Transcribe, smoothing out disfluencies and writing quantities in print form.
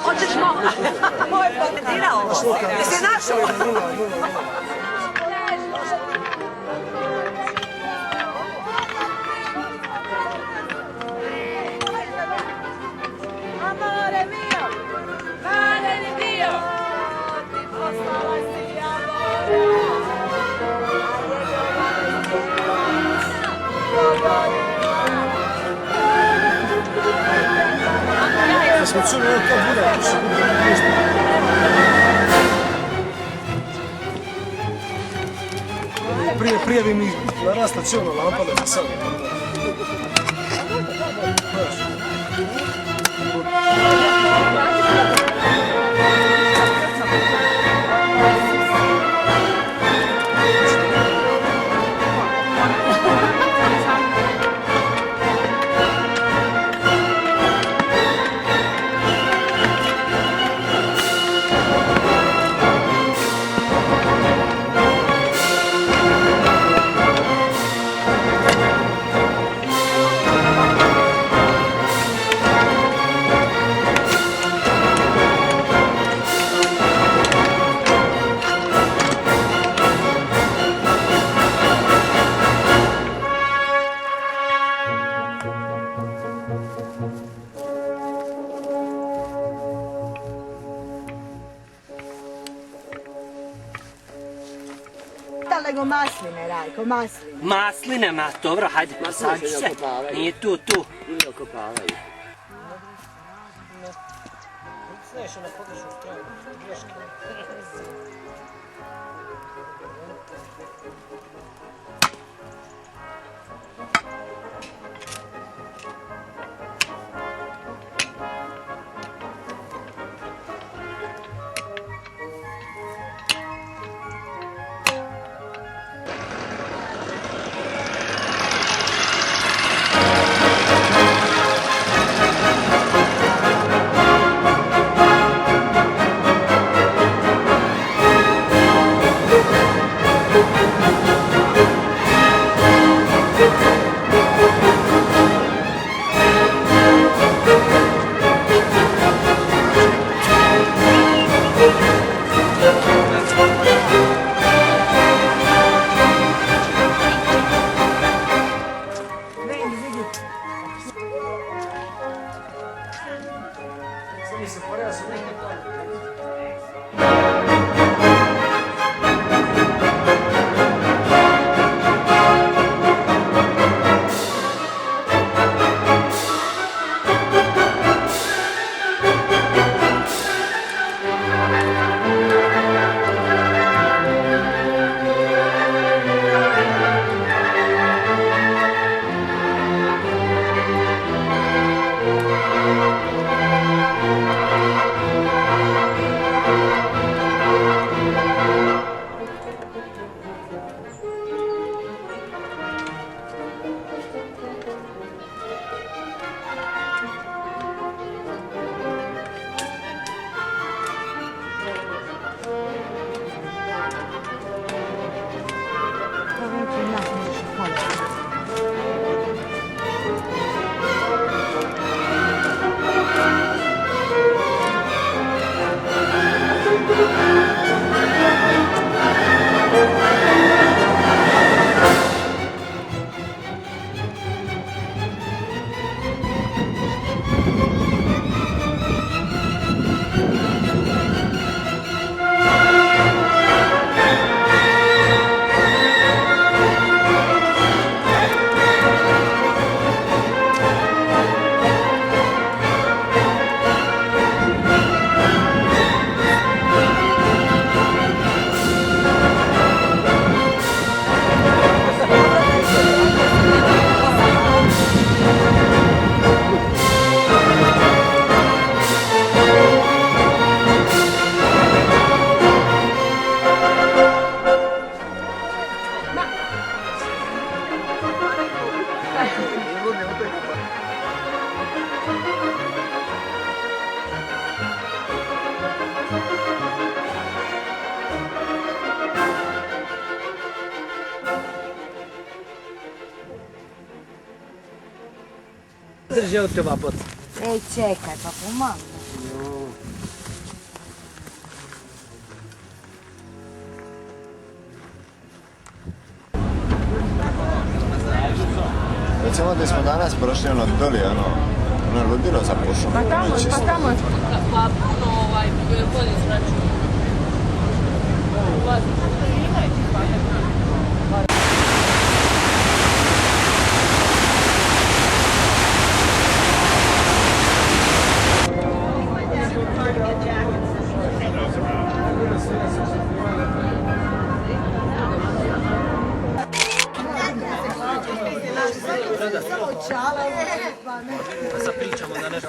Hoćeš moga? Ovo je komentirao. Jesi našao? Amore mio, mare mio, ti postala si amore. Smo čuli ono kao bude, to se bude ništa. Prije bi mi narasla cijelo lampada za sad. Nego masline, Rajko, masline. Masline, ma dobro, hajde, posađi se. Nije tu. Ili okopavaju. Znaš, na pogrešnu stranu, greške. drži auto vapot. Ej, čekaj, pa pomalo. Recimo da smo danas prošli ono doli, ono ludilo za pušom. Pa tamo. Pa puno bolje zraču. Samo čala. Sad pričamo da nešto